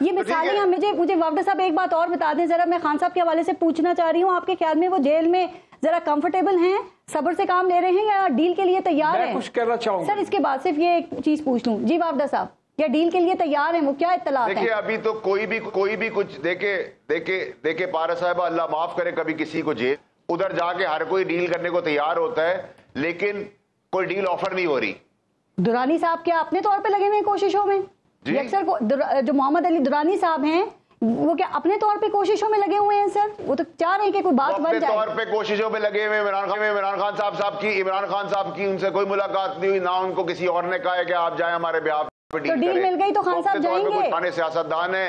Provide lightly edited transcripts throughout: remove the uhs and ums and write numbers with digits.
ये मिसालें मुझे वापस साहब एक बात और बता दें जरा, मैं खान साहब के हवाले से पूछना चाह रही हूँ, आपके ख्याल में वो जेल में जरा कंफर्टेबल हैं, सब्र से काम ले रहे हैं या डील के लिए तैयार हैं? कुछ कहना चाहूंगा सर इसके बाद सिर्फ ये एक चीज पूछ लूं जी वापदा साहब, या डील के लिए तैयार हैं वो, क्या इत्तलात हैं? देखिए अभी तो कोई भी कुछ देखे पारा साहब, अल्लाह माफ करे कभी किसी को जेल, उधर जाके हर कोई डील करने को तैयार होता है, लेकिन कोई डील ऑफर नहीं हो रही। दुरानी साहब क्या अपने तौर पे लगे हुए हैं कोशिशों में? अक्सर जो मोहम्मद अली दुरानी साहब हैं वो क्या अपने तौर पे कोशिशों में लगे हुए हैं सर? वो तो चाह रहे हैं कि कोई बात बन जाए। अपने तौर पे कोशिशों में लगे हुए। इमरान खान साहब की उनसे कोई मुलाकात नहीं हुई, ना उनको किसी और ने कहा है कि आप जाएं हमारे ब्याह पे डील करें। तो डील मिल गई तो खान साहब जाएंगे। पुराने सियासतदान है,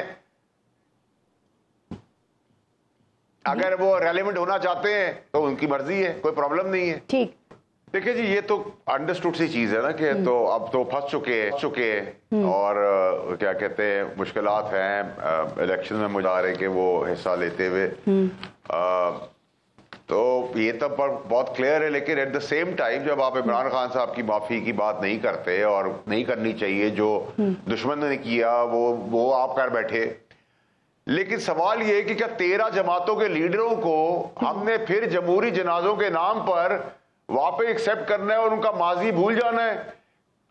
अगर वो रेलेवेंट होना चाहते हैं तो उनकी मर्जी है, कोई प्रॉब्लम नहीं है। ठीक, देखिए जी ये तो अंडरस्टूड सी चीज है ना कि तो अब तो फंस चुके हैं और क्या कहते हैं मुश्किलात हैं इलेक्शन में, मुझे आ रहे कि वो हिस्सा लेते हुए तो ये तो बहुत क्लियर है। लेकिन एट द सेम टाइम जब आप इमरान खान साहब की माफी की बात नहीं करते और नहीं करनी चाहिए, जो दुश्मन ने किया वो आप कर बैठे, लेकिन सवाल ये है कि क्या 13 जमातों के लीडरों को हमने फिर जमहूरी जनाजों के नाम पर वापस एक्सेप्ट करना है और उनका माजी भूल जाना है?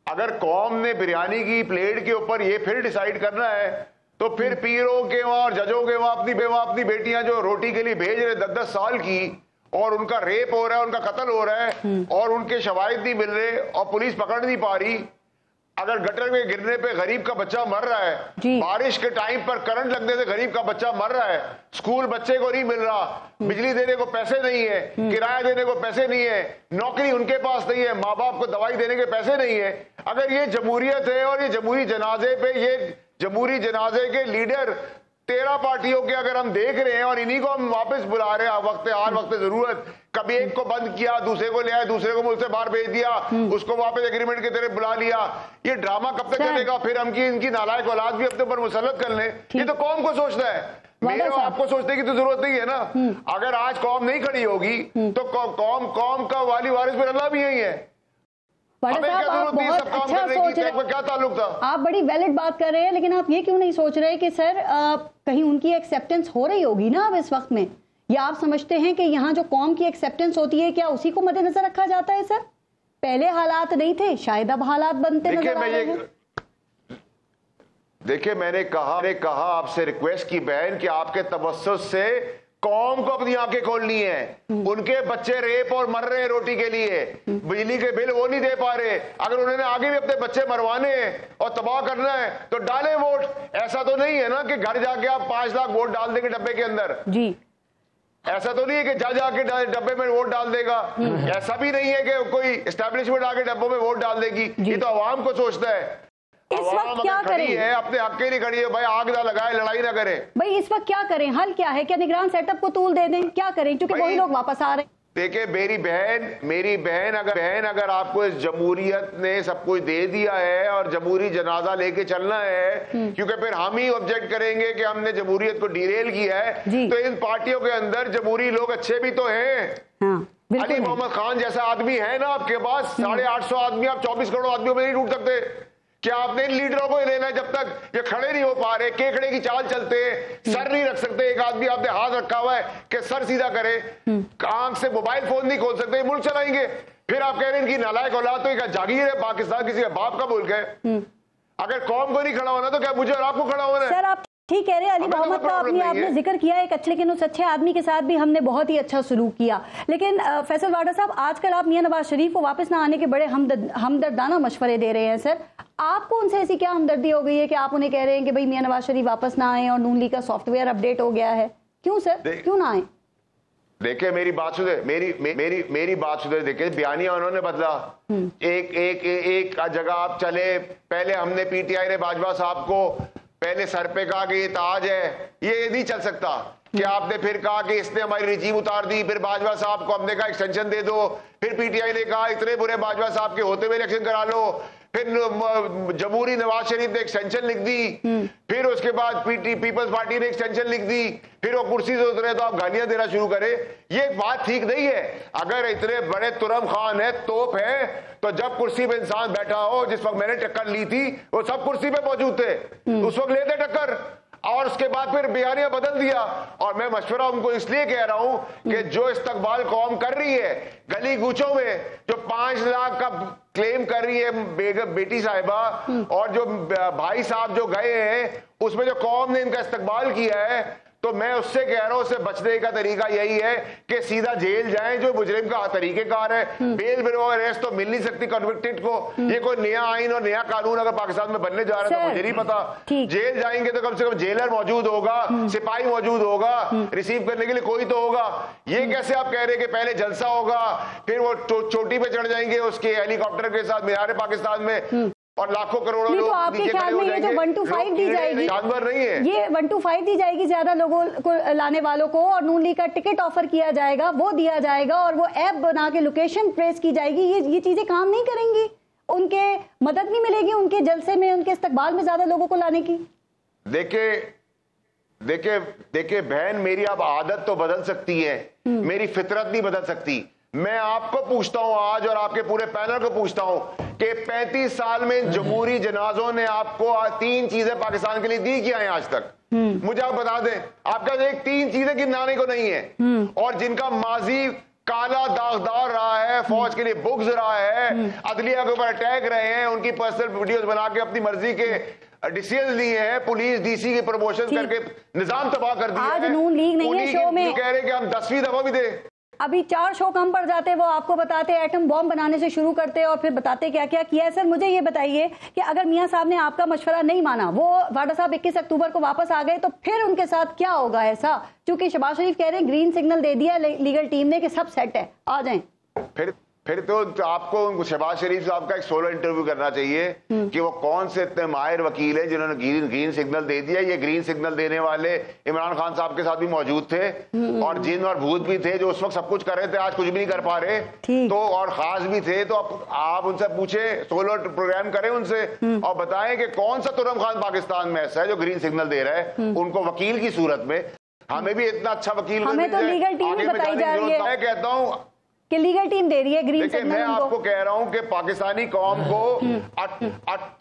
अगर कौम ने बिरयानी की प्लेट के ऊपर ये फिर डिसाइड करना है तो फिर पीरों के वहां और जजों के वहां अपनी बेटियां जो रोटी के लिए भेज रहे 10-10 साल की, और उनका रेप हो रहा है, उनका कत्ल हो रहा है और उनके शवाहिद नहीं मिल रहे और पुलिस पकड़ नहीं पा रही। अगर गटर में गिरने पे गरीब का बच्चा मर रहा है, बारिश के टाइम पर करंट लगने से गरीब का बच्चा मर रहा है, स्कूल बच्चे को नहीं मिल रहा, बिजली देने को पैसे नहीं है, किराया देने को पैसे नहीं है, नौकरी उनके पास नहीं है, माँ बाप को दवाई देने के पैसे नहीं है, अगर ये जमहूरियत है और ये जमहूरी जनाजे पे ये जमहूरी जनाजे के लीडर 13 पार्टियों के अगर हम देख रहे हैं और इन्हीं को हम वापस बुला रहे हैं वक्त जरूरत, कभी एक को बंद किया, दूसरे को ले आए, दूसरे को मुल्क से बाहर भेज दिया, उसको वापस एग्रीमेंट की तरह बुला लिया, ये ड्रामा कब तक चलेगा? फिर हम इनकी नालायक औलाद भी अपने ऊपर मुसल्लत कर लें, ये तो कौम को सोचना है, मेरे और आपको सोचने की तो जरूरत नहीं है ना। अगर आज कौम नहीं खड़ी होगी तो कौम का वाली वारिस फिर अल्लाह भी यही है। आप बहुत अच्छा सोच रहे हैं, क्या ताल्लुक था? आप बड़ी वैलिड बात कर रहे हैं, लेकिन आप ये क्यों नहीं सोच रहे कि सर कहीं उनकी एक्सेप्टेंस हो रही होगी ना अब इस वक्त में, या आप समझते हैं कि यहाँ जो कौम की एक्सेप्टेंस होती है क्या उसी को मद्देनजर रखा जाता है? सर पहले हालात नहीं थे, शायद अब हालात बनते नजर आ रहे हैं। देखिए मैंने कहा आपसे रिक्वेस्ट की बहन कि आपके तवज्जुह से कौम को अपनी आंखें खोलनी है, उनके बच्चे रेप और मर रहे हैं रोटी के लिए, बिजली के बिल वो नहीं दे पा रहे, अगर उन्होंने आगे भी अपने बच्चे मरवाने हैं और तबाह करना है तो डालें वोट। ऐसा तो नहीं है ना कि घर जाके आप 5 लाख वोट डाल देंगे डब्बे के अंदर जी, ऐसा तो नहीं है कि जा जाके डब्बे में वोट डाल देगा, ऐसा भी नहीं है कि कोई एस्टेब्लिशमेंट आके डब्बों में वोट डाल देगी, ये तो आवाम को सोचता है। इस वक्त क्या करें? है अपने हक के लिए खड़ी है भाई, आग ना लगाए, लड़ाई ना करें भाई, इस वक्त क्या करें? हल क्या है? क्या निगरान सेटअप को तूल दे दें? क्या करें क्योंकि वही लोग वापस आ रहे हैं? देखिए मेरी बहन अगर आपको इस जमहूरियत ने सब कुछ दे दिया है और जमहूरी जनाजा लेके चलना है, क्योंकि फिर हम ही ऑब्जेक्ट करेंगे कि हमने जमहूरियत को डिरेल किया है, तो इन पार्टियों के अंदर जमहूरी लोग अच्छे भी तो हैं। अली मोहम्मद खान जैसा आदमी है ना आपके पास, 850 आदमी, आप 24 करोड़ आदमियों में नहीं टूट सकते। क्या आपने इन लीडरों को लेना है? जब तक ये खड़े नहीं हो पा रहे, केकड़े की चाल चलते हैं, सर नहीं रख सकते, एक आदमी आपने हाथ रखा हुआ है कि सर सीधा करे, आंख से मोबाइल फोन नहीं खोल सकते, मुल्क चलाएंगे। फिर आप कह रहे हैं इनकी नालायक औलाद तो एक जागीर है, पाकिस्तान किसी का बाप का मुल्क है। अगर कौम को नहीं खड़ा होना तो क्या मुझे और आपको खड़ा होना है? सर आप ठीक कह रहे हैं, अली मोहम्मद का आपने जिक्र किया एक अच्छे, लेकिन उस अच्छे आदमी के साथ भी हमने बहुत ही अच्छा सलूक किया। लेकिन फैसल वाडा साहब, आजकल आप मियां नवाज शरीफ को वापस ना आने के बड़े हमदर्दाना मशवरे दे रहे हैं। सर आपको उनसे ऐसी क्या हमदर्दी हो गई है कि आप उन्हें कह रहे हैं कि भाई मियां नवाज शरीफ वापस ना आए और नून लीग का सॉफ्टवेयर अपडेट हो गया है? क्यों सर, क्यों ना आए? देखिए मेरी बात सुने, देखिए बयानिया उन्होंने बदला, एक जगह आप चले, पहले हमने पीटीआई ने बाजवा साहब को पहले सर पे कहा कि ये ताज है, ये नहीं चल सकता कि आपने फिर कहा कि इसने हमारी रिजीम उतार दी, फिर बाजवा साहब को हमने कहा एक्सटेंशन दे दो, फिर पीटीआई ने कहा इतने बुरे बाजवा साहब के होते हुए इलेक्शन करा लो, फिर जमहूरी नवाज शरीफ ने एक्सटेंशन लिख दी, फिर उसके बाद पीपल्स पार्टी ने एक्सटेंशन लिख दी, फिर वो कुर्सी से उतरे तो आप गालियां देना शुरू करें। ये बात ठीक नहीं है। अगर इतने बड़े तुरम खान है, तोप है, तो जब कुर्सी पे इंसान बैठा हो, जिस वक्त मैंने टक्कर ली थी वो सब कुर्सी पे मौजूद थे, उस वक्त लेते टक्कर। बाद फिर बयानिया बदल दिया। और मैं मशवरा उनको इसलिए कह रहा हूं कि जो इस्तकबाल कौम कर रही है गली गूचों में, जो 5 लाख का क्लेम कर रही है बेटी साहिबा, और जो भाई साहब जो गए हैं, उसमें जो कौम ने इनका इस्तकबाल किया है, तो मैं उससे कह रहा हूं उससे बचने का तरीका यही है कि सीधा जेल जाएं, जो मुजरिम का तरीकेकार है। बेल बिना अरेस्ट तो मिल नहीं सकती कन्विक्टेड को। ये कोई नया आइन और नया कानून अगर पाकिस्तान में बनने जा रहा है तो मुझे नहीं पता। जेल जाएंगे तो कम से कम जेलर मौजूद होगा, सिपाही मौजूद होगा, रिसीव करने के लिए कोई तो होगा। ये कैसे आप कह रहे हैं कि पहले जलसा होगा, फिर वो चोटी पे चढ़ जाएंगे उसके हेलीकॉप्टर के साथ मीनार पाकिस्तान में, और लाखों करोड़ों लोग। तो आपके ख्याल में ये जो 1 to 5 दी जाएगी, जानवर नहीं है, ये 1 to 5 दी जाएगी ज्यादा लोगों को लाने वालों को, और नून लीग का टिकट ऑफर किया जाएगा, वो दिया जाएगा, और वो ऐप बना के लोकेशन ट्रेस की जाएगी, ये चीजें काम नहीं करेंगी? उनके मदद नहीं मिलेगी उनके जलसे में, उनके इस्तकबाल में ज्यादा लोगों को लाने की? देखिए बहन, मेरी अब आदत तो बदल सकती है, मेरी फितरत नहीं बदल सकती। मैं आपको पूछता हूं आज, और आपके पूरे पैनल को पूछता हूं कि 35 साल में जमहूरी जनाजों ने आपको 3 चीजें पाकिस्तान के लिए दी क्या है आज तक? मुझे आप बता दें, आपका एक 3 चीजें गिनाने को नहीं है, और जिनका माजी काला दागदार रहा है, फौज के लिए बुग्ज रहा है, अदलिया के ऊपर अटैक रहे हैं, उनकी पर्सनल वीडियोस बना के अपनी मर्जी के डिसीजन लिए हैं, पुलिस डीसी की प्रमोशन करके निजाम तबाह कर दिया आज नून लीग नहीं है शो में, कह रहे कि हम 10वीं दफा भी दे। अभी 4 शो कम पड़ जाते, वो आपको बताते एटम बॉम्ब बनाने से शुरू करते और फिर बताते क्या क्या किया है। सर मुझे ये बताइए कि अगर मियां साहब ने आपका मशवरा नहीं माना, वो वाडा साहब 21 अक्टूबर को वापस आ गए, तो फिर उनके साथ क्या होगा ऐसा? क्योंकि शहबाज शरीफ कह रहे हैं ग्रीन सिग्नल दे दिया लीगल टीम ने कि सब सेट है, आ जाएं। फिर तो आपको शहबाज शरीफ साहब का एक सोलो इंटरव्यू करना चाहिए कि वो कौन से इतने माहिर वकील है जिन्होंने ग्रीन सिग्नल दे दिया। ये ग्रीन सिग्नल देने वाले इमरान खान साहब के साथ भी मौजूद थे, और जिन और भूत भी थे जो उस वक्त सब कुछ कर रहे थे, आज कुछ भी नहीं कर पा रहे, तो और खास भी थे। तो आप उनसे पूछे, सोलो प्रोग्राम करें उनसे और बताएं कि कौन सा तुरम खान पाकिस्तान में ऐसा है जो ग्रीन सिग्नल दे रहा है उनको वकील की सूरत में। हमें भी इतना अच्छा वकील, हमें तो लीगल टीम बताई जा रही है, मैं कहता हूं कि लीगल टीम दे रही है ग्रीन सिग्नल। मैं आपको कह रहा हूं कि पाकिस्तानी कौम को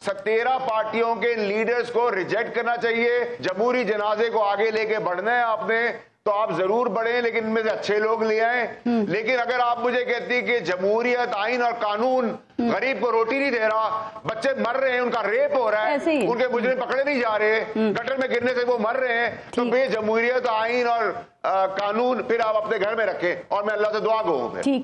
13 पार्टियों के लीडर्स को रिजेक्ट करना चाहिए। जमहूरी जनाजे को आगे लेके बढ़ना है आपने, तो आप जरूर बढ़े, लेकिन इनमें से अच्छे लोग ले आए। लेकिन अगर आप मुझे कहती कि जमहूरियत, आइन और कानून गरीब को रोटी नहीं दे रहा, बच्चे मर रहे हैं, उनका रेप हो रहा है, उनके मुजरिम पकड़े नहीं जा रहे, गटर में गिरने से वो मर रहे हैं, तो बेजमहूरियत, आइन और कानून फिर आप अपने घर में रखें, और मैं अल्लाह से दुआ कहूं।